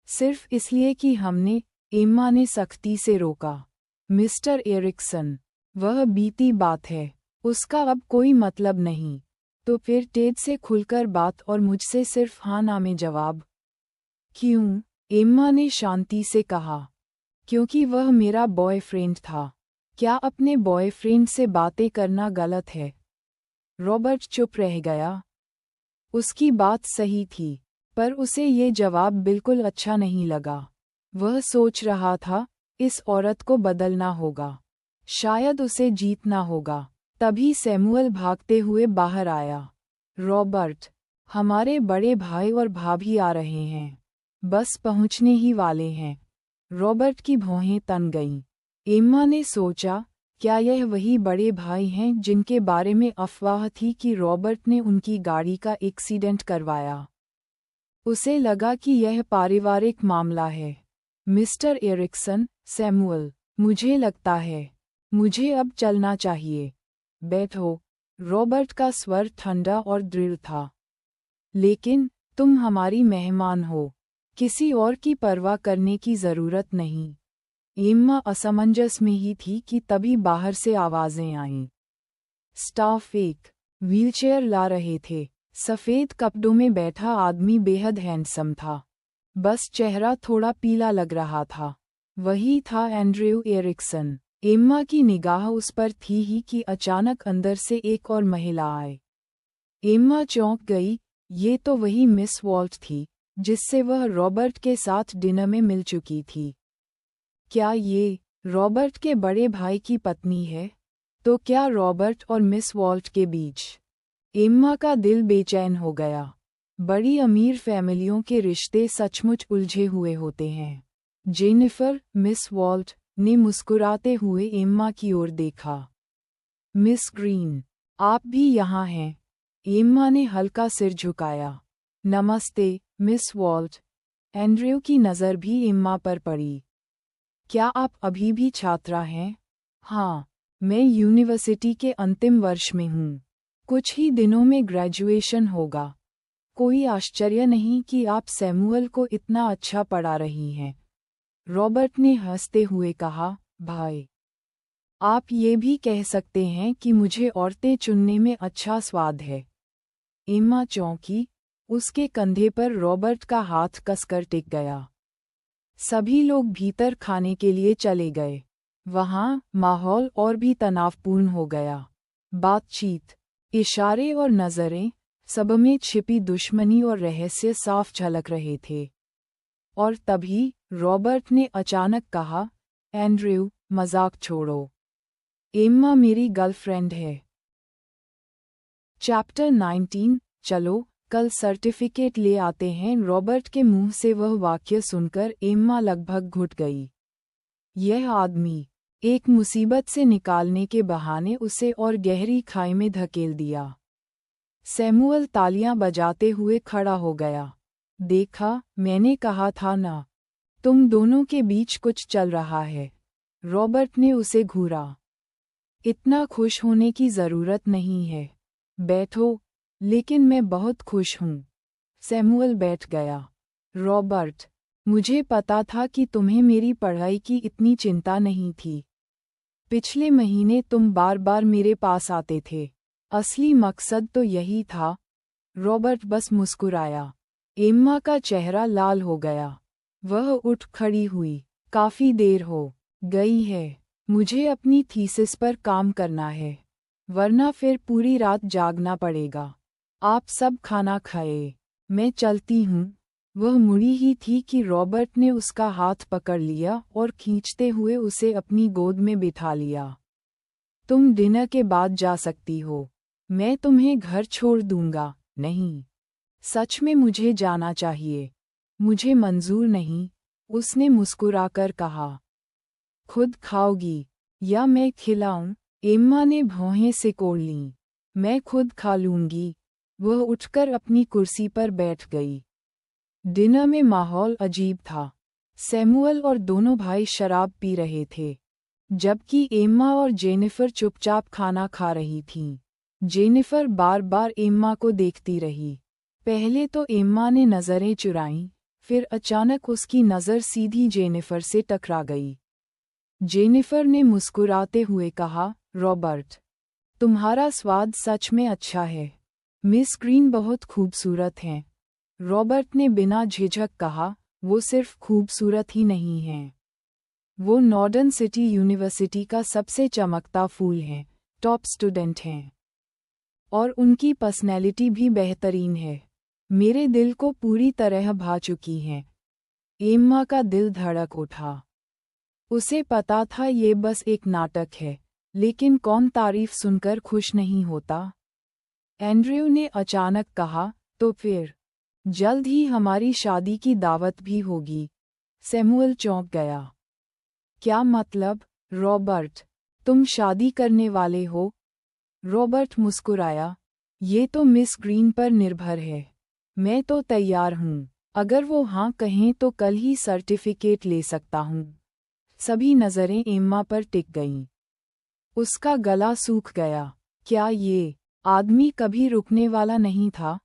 सिर्फ इसलिए कि हमने, एम्मा ने सख्ती से रोका। मिस्टर एरिक्सन, वह बीती बात है, उसका अब कोई मतलब नहीं। तो फिर टेड से खुलकर बात और मुझसे सिर्फ हाँ ना में जवाब। क्यों? एम्मा ने शांति से कहा। क्योंकि वह मेरा बॉयफ्रेंड था। क्या अपने बॉयफ्रेंड से बातें करना गलत है? रॉबर्ट चुप रह गया। उसकी बात सही थी, पर उसे ये जवाब बिल्कुल अच्छा नहीं लगा। वह सोच रहा था, इस औरत को बदलना होगा। शायद उसे जीतना होगा। तभी सैमुअल भागते हुए बाहर आया। रॉबर्ट, हमारे बड़े भाई और भाभी आ रहे हैं। बस पहुंचने ही वाले हैं। रॉबर्ट की भौहें तन गईं। एम्मा ने सोचा, क्या यह वही बड़े भाई हैं जिनके बारे में अफवाह थी कि रॉबर्ट ने उनकी गाड़ी का एक्सीडेंट करवाया? उसे लगा कि यह पारिवारिक मामला है। मिस्टर एरिक्सन, सैमुअल, मुझे लगता है मुझे अब चलना चाहिए। बैठो। रॉबर्ट का स्वर ठंडा और दृढ़ था। लेकिन तुम हमारी मेहमान हो, किसी और की परवाह करने की जरूरत नहीं। एम्मा असमंजस में ही थी कि तभी बाहर से आवाजें आईं। स्टाफ एक व्हीलचेयर ला रहे थे। सफेद कपड़ों में बैठा आदमी बेहद हैंडसम था। बस चेहरा थोड़ा पीला लग रहा था। वही था एंड्रयू एरिक्सन। एम्मा की निगाह उस पर थी ही कि अचानक अंदर से एक और महिला आए। एम्मा चौंक गई। ये तो वही मिस वॉल्ट थी, जिससे वह रॉबर्ट के साथ डिनर में मिल चुकी थी। क्या ये रॉबर्ट के बड़े भाई की पत्नी है? तो क्या रॉबर्ट और मिस वॉल्ट के बीच? एम्मा का दिल बेचैन हो गया। बड़ी अमीर फैमिलियों के रिश्ते सचमुच उलझे हुए होते हैं। जेनिफर, मिस वॉल्ट ने मुस्कुराते हुए एम्मा की ओर देखा। मिस ग्रीन, आप भी यहाँ हैं? एम्मा ने हल्का सिर झुकाया। नमस्ते, मिस वॉल्ट। एंड्रयू की नज़र भी एम्मा पर पड़ी। क्या आप अभी भी छात्रा हैं? हाँ, मैं यूनिवर्सिटी के अंतिम वर्ष में हूँ। कुछ ही दिनों में ग्रेजुएशन होगा। कोई आश्चर्य नहीं कि आप सैमुअल को इतना अच्छा पढ़ा रही हैं। रॉबर्ट ने हंसते हुए कहा, भाई, आप ये भी कह सकते हैं कि मुझे औरतें चुनने में अच्छा स्वाद है। एम्मा चौंकी। उसके कंधे पर रॉबर्ट का हाथ कसकर टिक गया। सभी लोग भीतर खाने के लिए चले गए। वहाँ माहौल और भी तनावपूर्ण हो गया। बातचीत, इशारे और नज़रें, सब में छिपी दुश्मनी और रहस्य साफ झलक रहे थे। और तभी रॉबर्ट ने अचानक कहा, एंड्रयू, मजाक छोड़ो। एम्मा मेरी गर्लफ्रेंड है। चैप्टर 19। चलो कल सर्टिफिकेट ले आते हैं। रॉबर्ट के मुंह से वह वाक्य सुनकर एम्मा लगभग घुट गई। यह आदमी एक मुसीबत से निकालने के बहाने उसे और गहरी खाई में धकेल दिया। सैमुअल तालियां बजाते हुए खड़ा हो गया। देखा, मैंने कहा था ना, तुम दोनों के बीच कुछ चल रहा है। रॉबर्ट ने उसे घूरा। इतना खुश होने की जरूरत नहीं है। बैठो। लेकिन मैं बहुत खुश हूँ। सैमुअल बैठ गया। रॉबर्ट, मुझे पता था कि तुम्हें मेरी पढ़ाई की इतनी चिंता नहीं थी। पिछले महीने तुम बार बार मेरे पास आते थे। असली मकसद तो यही था। रॉबर्ट बस मुस्कुराया। एम्मा का चेहरा लाल हो गया। वह उठ खड़ी हुई। काफी देर हो गई है। मुझे अपनी थीसिस पर काम करना है, वरना फिर पूरी रात जागना पड़ेगा। आप सब खाना खाए, मैं चलती हूँ। वह मुड़ी ही थी कि रॉबर्ट ने उसका हाथ पकड़ लिया और खींचते हुए उसे अपनी गोद में बिठा लिया। तुम डिनर के बाद जा सकती हो। मैं तुम्हें घर छोड़ दूंगा। नहीं, सच में मुझे जाना चाहिए। मुझे मंजूर नहीं, उसने मुस्कुराकर कहा। खुद खाओगी या मैं खिलाऊं? एम्मा ने भौहें सिकोड़ लीं। मैं खुद खा लूंगी। वह उठकर अपनी कुर्सी पर बैठ गई। डिनर में माहौल अजीब था। सैमुअल और दोनों भाई शराब पी रहे थे, जबकि एम्मा और जेनिफर चुपचाप खाना खा रही थीं। जेनिफर बार बार एम्मा को देखती रही। पहले तो एम्मा ने नज़रें चुराईं, फिर अचानक उसकी नज़र सीधी जेनिफर से टकरा गई। जेनिफर ने मुस्कुराते हुए कहा, रॉबर्ट, तुम्हारा स्वाद सच में अच्छा है। मिस ग्रीन बहुत खूबसूरत हैं। रॉबर्ट ने बिना झिझक कहा, वो सिर्फ खूबसूरत ही नहीं हैं, वो नॉर्दर्न सिटी यूनिवर्सिटी का सबसे चमकता फूल हैं, टॉप स्टूडेंट हैं। और उनकी पर्सनैलिटी भी बेहतरीन है। मेरे दिल को पूरी तरह भा चुकी हैं। एम्मा का दिल धड़क उठा। उसे पता था ये बस एक नाटक है, लेकिन कौन तारीफ सुनकर खुश नहीं होता। एंड्रयू ने अचानक कहा, तो फिर जल्द ही हमारी शादी की दावत भी होगी। सैमुअल चौंक गया। क्या मतलब, रॉबर्ट, तुम शादी करने वाले हो? रॉबर्ट मुस्कुराया, ये तो मिस ग्रीन पर निर्भर है। मैं तो तैयार हूँ। अगर वो हाँ कहें तो कल ही सर्टिफिकेट ले सकता हूँ। सभी नज़रें एम्मा पर टिक गईं। उसका गला सूख गया। क्या ये आदमी कभी रुकने वाला नहीं था?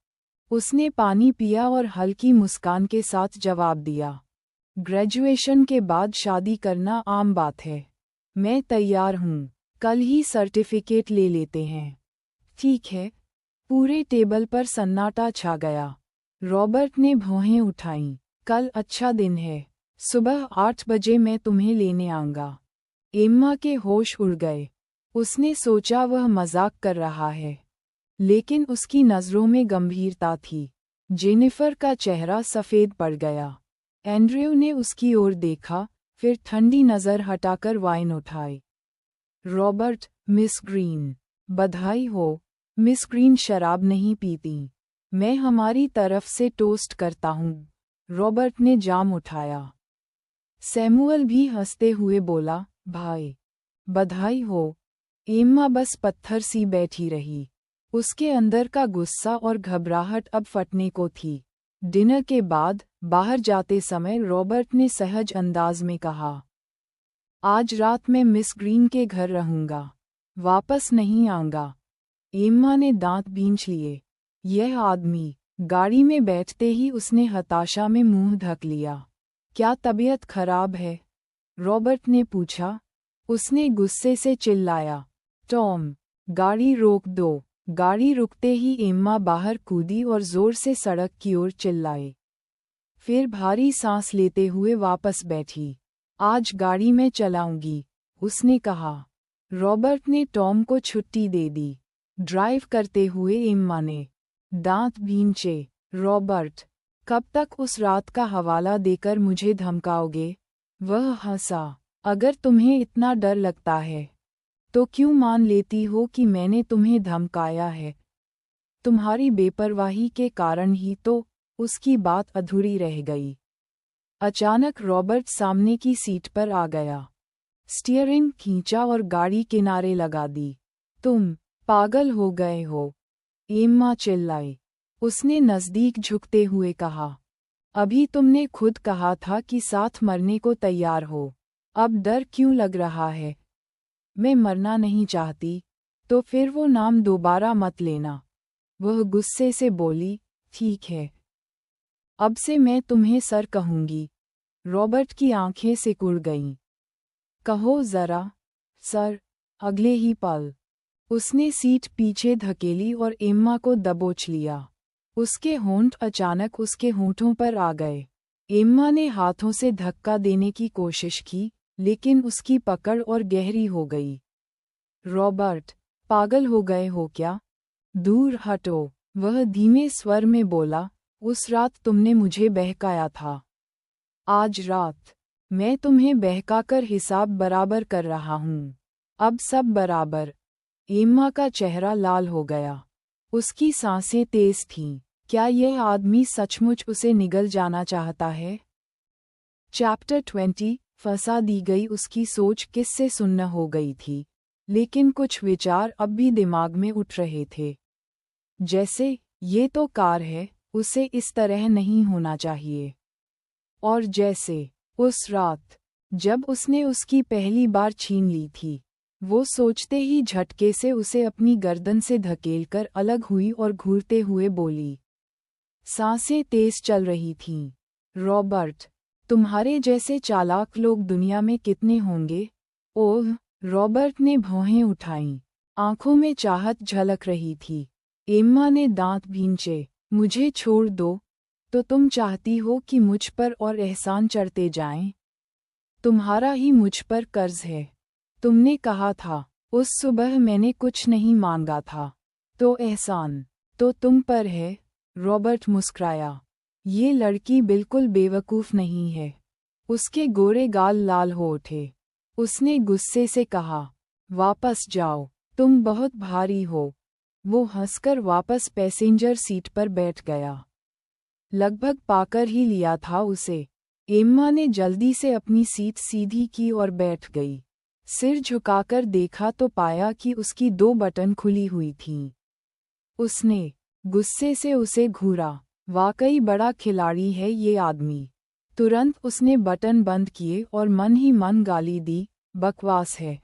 उसने पानी पिया और हल्की मुस्कान के साथ जवाब दिया, ग्रेजुएशन के बाद शादी करना आम बात है। मैं तैयार हूँ। कल ही सर्टिफिकेट ले लेते हैं। ठीक है। पूरे टेबल पर सन्नाटा छा गया। रॉबर्ट ने भौहें उठाईं। कल अच्छा दिन है। सुबह 8 बजे मैं तुम्हें लेने आऊंगा। एम्मा के होश उड़ गए। उसने सोचा वह मजाक कर रहा है, लेकिन उसकी नज़रों में गंभीरता थी। जेनिफर का चेहरा सफ़ेद पड़ गया। एंड्रयू ने उसकी ओर देखा, फिर ठंडी नज़र हटाकर वाइन उठाई। रॉबर्ट, मिस ग्रीन, बधाई हो। मिस ग्रीन शराब नहीं पीती। मैं हमारी तरफ से टोस्ट करता हूँ। रॉबर्ट ने जाम उठाया। सैमुअल भी हंसते हुए बोला, भाई, बधाई हो। एम्मा बस पत्थर सी बैठी रही। उसके अंदर का गुस्सा और घबराहट अब फटने को थी। डिनर के बाद बाहर जाते समय रॉबर्ट ने सहज अंदाज में कहा, आज रात मैं मिस ग्रीन के घर रहूंगा, वापस नहीं आऊंगा। एम्मा ने दांत भींच लिए। यह आदमी। गाड़ी में बैठते ही उसने हताशा में मुंह ढक लिया। क्या तबीयत खराब है? रॉबर्ट ने पूछा। उसने गुस्से से चिल्लाया, टॉम, गाड़ी रोक दो। गाड़ी रुकते ही एम्मा बाहर कूदी और जोर से सड़क की ओर चिल्लाई। फिर भारी सांस लेते हुए वापस बैठी। आज गाड़ी में चलाऊंगी, उसने कहा। रॉबर्ट ने टॉम को छुट्टी दे दी। ड्राइव करते हुए एम्मा ने दांत भींचे। रॉबर्ट, कब तक उस रात का हवाला देकर मुझे धमकाओगे? वह हंसा। अगर तुम्हें इतना डर लगता है तो क्यों मान लेती हो कि मैंने तुम्हें धमकाया है? तुम्हारी बेपरवाही के कारण ही तो। उसकी बात अधूरी रह गई। अचानक रॉबर्ट सामने की सीट पर आ गया। स्टीयरिंग खींचा और गाड़ी किनारे लगा दी। तुम पागल हो गए हो? एम्मा चिल्लाई। उसने नज़दीक झुकते हुए कहा, अभी तुमने खुद कहा था कि साथ मरने को तैयार हो। अब डर क्यों लग रहा है? मैं मरना नहीं चाहती। तो फिर वो नाम दोबारा मत लेना। वह गुस्से से बोली, ठीक है। अब से मैं तुम्हें सर कहूंगी। रॉबर्ट की आंखें सिकुड़ गईं। कहो जरा, सर। अगले ही पल उसने सीट पीछे धकेली और एम्मा को दबोच लिया। उसके होंठ अचानक उसके होंठों पर आ गए। एम्मा ने हाथों से धक्का देने की कोशिश की, लेकिन उसकी पकड़ और गहरी हो गई। रॉबर्ट, पागल हो गए हो क्या? दूर हटो। वह धीमे स्वर में बोला, उस रात तुमने मुझे बहकाया था। आज रात मैं तुम्हें बहकाकर हिसाब बराबर कर रहा हूँ। अब सब बराबर। एम्मा का चेहरा लाल हो गया। उसकी सांसें तेज थीं। क्या यह आदमी सचमुच उसे निगल जाना चाहता है? चैप्टर 20। फंसा दी गई। उसकी सोच किससे सुन्न हो गई थी, लेकिन कुछ विचार अब भी दिमाग में उठ रहे थे। जैसे, ये तो कार है, उसे इस तरह नहीं होना चाहिए। और जैसे, उस रात जब उसने उसकी पहली बार छीन ली थी। वो सोचते ही झटके से उसे अपनी गर्दन से धकेलकर अलग हुई और घूरते हुए बोली। सांसें तेज चल रही थीं। रॉबर्ट, तुम्हारे जैसे चालाक लोग दुनिया में कितने होंगे? ओह, रॉबर्ट ने भौहें उठाईं। आंखों में चाहत झलक रही थी। एम्मा ने दांत भींचे। मुझे छोड़ दो। तो तुम चाहती हो कि मुझ पर और एहसान चढ़ते जाएं? तुम्हारा ही मुझ पर कर्ज है। तुमने कहा था उस सुबह मैंने कुछ नहीं मांगा था। तो एहसान तो तुम पर है। रॉबर्ट मुस्कुराया। ये लड़की बिल्कुल बेवकूफ नहीं है। उसके गोरे गाल लाल हो उठे। उसने गुस्से से कहा, वापस जाओ, तुम बहुत भारी हो। वो हंसकर वापस पैसेंजर सीट पर बैठ गया। लगभग पाकर ही लिया था उसे। एम्मा ने जल्दी से अपनी सीट सीधी की और बैठ गई। सिर झुकाकर देखा तो पाया कि उसकी 2 बटन खुली हुई थीं। उसने गुस्से से उसे घूरा। वाकई बड़ा खिलाड़ी है ये आदमी। तुरंत उसने बटन बंद किए और मन ही मन गाली दी, बकवास है।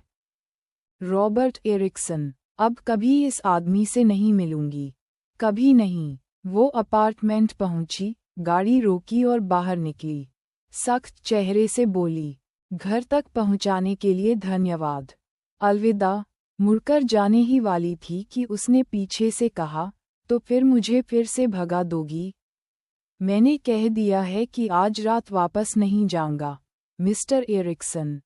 रॉबर्ट एरिक्सन, अब कभी इस आदमी से नहीं मिलूंगी। कभी नहीं। वो अपार्टमेंट पहुंची, गाड़ी रोकी और बाहर निकली। सख्त चेहरे से बोली, घर तक पहुंचाने के लिए धन्यवाद। अलविदा। मुड़कर जाने ही वाली थी कि उसने पीछे से कहा, तो फिर मुझे फिर से भगा दोगी? मैंने कह दिया है कि आज रात वापस नहीं जाऊंगा, मिस्टर एरिक्सन।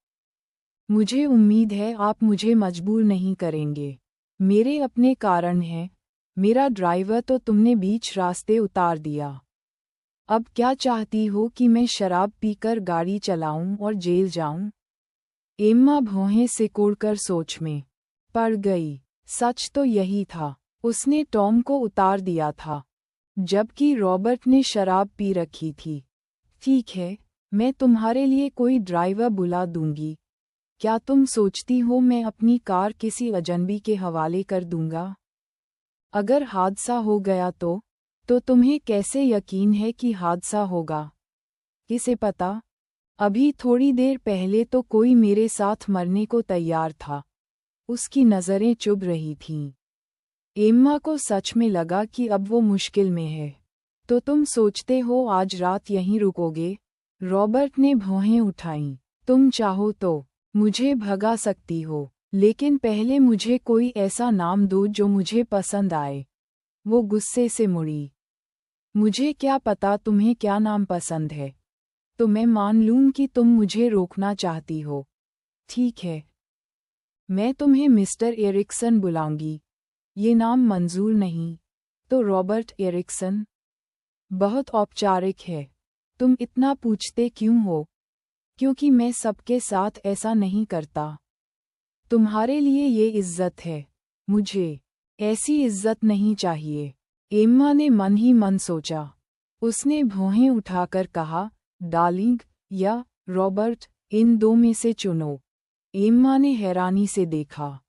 मुझे उम्मीद है आप मुझे मजबूर नहीं करेंगे। मेरे अपने कारण हैं। मेरा ड्राइवर तो तुमने बीच रास्ते उतार दिया। अब क्या चाहती हो कि मैं शराब पीकर गाड़ी चलाऊं और जेल जाऊं? एम्मा भौहें सिकोड़कर सोच में पड़ गई। सच तो यही था। उसने टॉम को उतार दिया था, जबकि रॉबर्ट ने शराब पी रखी थी। ठीक है, मैं तुम्हारे लिए कोई ड्राइवर बुला दूंगी। क्या तुम सोचती हो मैं अपनी कार किसी अजनबी के हवाले कर दूंगा? अगर हादसा हो गया तो तुम्हें कैसे यकीन है कि हादसा होगा? किसे पता? अभी थोड़ी देर पहले तो कोई मेरे साथ मरने को तैयार था। उसकी नज़रें चुभ रही थीं। एम्मा को सच में लगा कि अब वो मुश्किल में है। तो तुम सोचते हो आज रात यहीं रुकोगे? रॉबर्ट ने भौहें उठाईं। तुम चाहो तो मुझे भगा सकती हो, लेकिन पहले मुझे कोई ऐसा नाम दो जो मुझे पसंद आए। वो गुस्से से मुड़ी। मुझे क्या पता तुम्हें क्या नाम पसंद है। तो मैं मान लूं कि तुम मुझे रोकना चाहती हो। ठीक है, मैं तुम्हें मिस्टर एरिक्सन बुलाऊंगी। ये नाम मंजूर नहीं? तो रॉबर्ट एरिक्सन बहुत औपचारिक है। तुम इतना पूछते क्यों हो? क्योंकि मैं सबके साथ ऐसा नहीं करता। तुम्हारे लिए ये इज्जत है। मुझे ऐसी इज्जत नहीं चाहिए। एम्मा ने मन ही मन सोचा। उसने भौहें उठाकर कहा, डार्लिंग या रॉबर्ट, इन 2 में से चुनो। एम्मा ने हैरानी से देखा।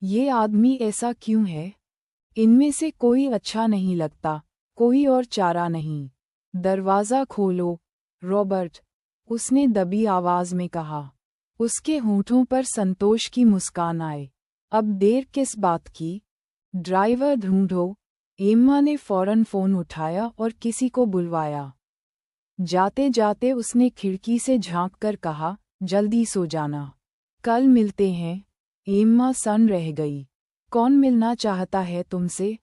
ये आदमी ऐसा क्यों है? इनमें से कोई अच्छा नहीं लगता, कोई और चारा नहीं। दरवाज़ा खोलो, रॉबर्ट, उसने दबी आवाज़ में कहा। उसके होठों पर संतोष की मुस्कान आए। अब देर किस बात की? ड्राइवर ढूंढो। एम्मा ने फौरन फ़ोन उठाया और किसी को बुलवाया। जाते जाते उसने खिड़की से झांककर कहा, जल्दी सो जाना। कल मिलते हैं। एम्मा सन्न रह गई। कौन मिलना चाहता है तुमसे?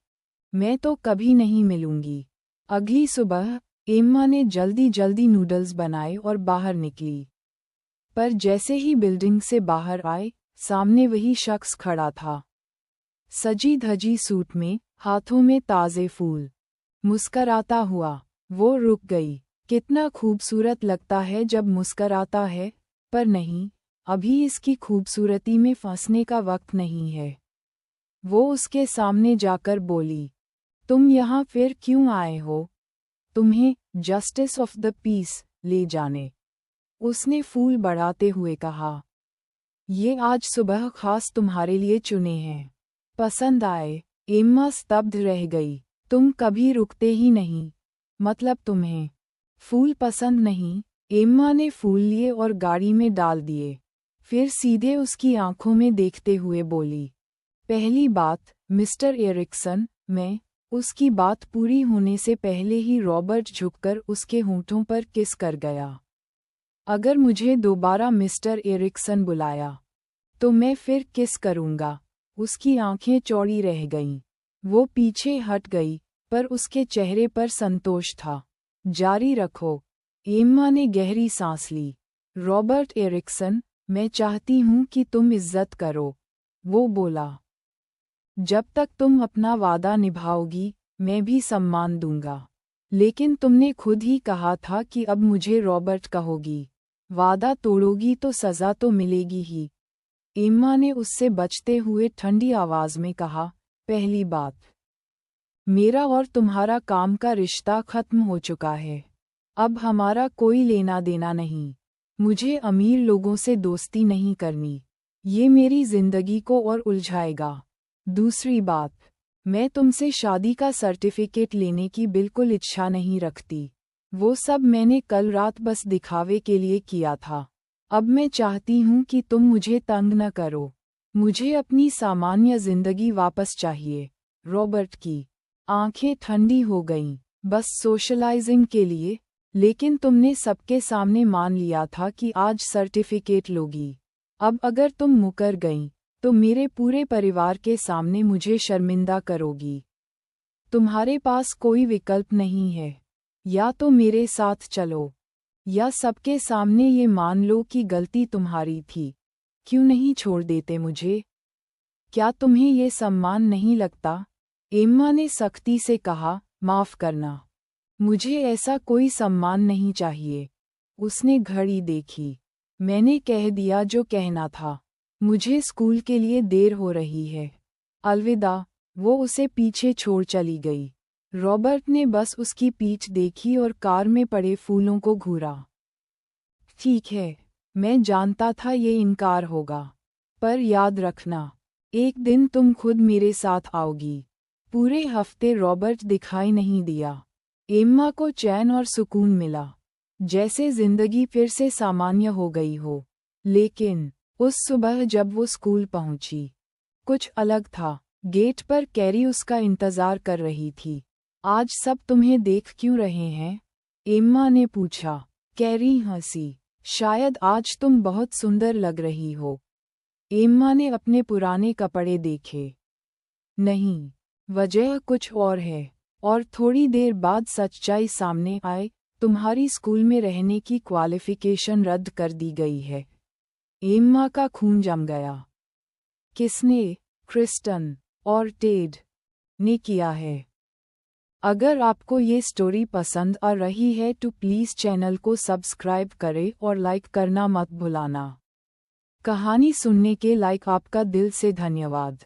मैं तो कभी नहीं मिलूंगी। अगली सुबह एम्मा ने जल्दी जल्दी नूडल्स बनाए और बाहर निकली। पर जैसे ही बिल्डिंग से बाहर आए, सामने वही शख्स खड़ा था। सजी धजी सूट में, हाथों में ताज़े फूल। मुस्कराता हुआ। वो रुक गई। कितना खूबसूरत लगता है जब मुस्कराता है, पर नहीं, अभी इसकी खूबसूरती में फंसने का वक्त नहीं है। वो उसके सामने जाकर बोली, तुम यहाँ फिर क्यों आए हो? तुम्हें जस्टिस ऑफ द पीस ले जाने। उसने फूल बढ़ाते हुए कहा, ये आज सुबह खास तुम्हारे लिए चुने हैं। पसंद आए? एम्मा स्तब्ध रह गई। तुम कभी रुकते ही नहीं। मतलब तुम्हें फूल पसंद नहीं? एम्मा ने फूल लिए और गाड़ी में डाल दिए। फिर सीधे उसकी आंखों में देखते हुए बोली, पहली बात, मिस्टर एरिक्सन, मैं। उसकी बात पूरी होने से पहले ही रॉबर्ट झुककर उसके होठों पर किस कर गया। अगर मुझे दोबारा मिस्टर एरिक्सन बुलाया तो मैं फिर किस करूँगा। उसकी आंखें चौड़ी रह गईं। वो पीछे हट गई, पर उसके चेहरे पर संतोष था। जारी रखो। एम्मा ने गहरी सांस ली। रॉबर्ट एरिक्सन, मैं चाहती हूँ कि तुम इज्जत करो, वो बोला। जब तक तुम अपना वादा निभाओगी, मैं भी सम्मान दूंगा। लेकिन तुमने खुद ही कहा था कि अब मुझे रॉबर्ट कहोगी। वादा तोड़ोगी तो सज़ा तो मिलेगी ही। एम्मा ने उससे बचते हुए ठंडी आवाज में कहा, पहली बात, मेरा और तुम्हारा काम का रिश्ता खत्म हो चुका है। अब हमारा कोई लेना देना नहीं। मुझे अमीर लोगों से दोस्ती नहीं करनी। ये मेरी जिंदगी को और उलझाएगा। दूसरी बात, मैं तुमसे शादी का सर्टिफिकेट लेने की बिल्कुल इच्छा नहीं रखती। वो सब मैंने कल रात बस दिखावे के लिए किया था। अब मैं चाहती हूँ कि तुम मुझे तंग न करो। मुझे अपनी सामान्य जिंदगी वापस चाहिए। रॉबर्ट की आंखें ठंडी हो गईं। बस सोशलाइजिंग के लिए? लेकिन तुमने सबके सामने मान लिया था कि आज सर्टिफिकेट लोगी। अब अगर तुम मुकर गईं, तो मेरे पूरे परिवार के सामने मुझे शर्मिंदा करोगी। तुम्हारे पास कोई विकल्प नहीं है। या तो मेरे साथ चलो, या सबके सामने ये मान लो कि गलती तुम्हारी थी। क्यों नहीं छोड़ देते मुझे? क्या तुम्हें ये सम्मान नहीं लगता? एम्मा ने सख्ती से कहा, माफ करना, मुझे ऐसा कोई सम्मान नहीं चाहिए। उसने घड़ी देखी। मैंने कह दिया जो कहना था। मुझे स्कूल के लिए देर हो रही है। अलविदा। वो उसे पीछे छोड़ चली गई। रॉबर्ट ने बस उसकी पीठ देखी और कार में पड़े फूलों को घूरा। ठीक है, मैं जानता था ये इनकार होगा। पर याद रखना, एक दिन तुम खुद मेरे साथ आओगी। पूरे हफ्ते रॉबर्ट दिखाई नहीं दिया। एम्मा को चैन और सुकून मिला, जैसे जिंदगी फिर से सामान्य हो गई हो। लेकिन उस सुबह जब वो स्कूल पहुंची, कुछ अलग था। गेट पर कैरी उसका इंतजार कर रही थी। आज सब तुम्हें देख क्यों रहे हैं? एम्मा ने पूछा। कैरी हंसी। शायद आज तुम बहुत सुंदर लग रही हो। एम्मा ने अपने पुराने कपड़े देखे। नहीं, वजह कुछ और है। और थोड़ी देर बाद सच्चाई सामने आए, तुम्हारी स्कूल में रहने की क्वालिफिकेशन रद्द कर दी गई है। एम्मा का खून जम गया। किसने? क्रिस्टन और टेड ने किया है। अगर आपको ये स्टोरी पसंद आ रही है तो प्लीज़ चैनल को सब्सक्राइब करें और लाइक करना मत भुलाना। कहानी सुनने के लाइक आपका दिल से धन्यवाद।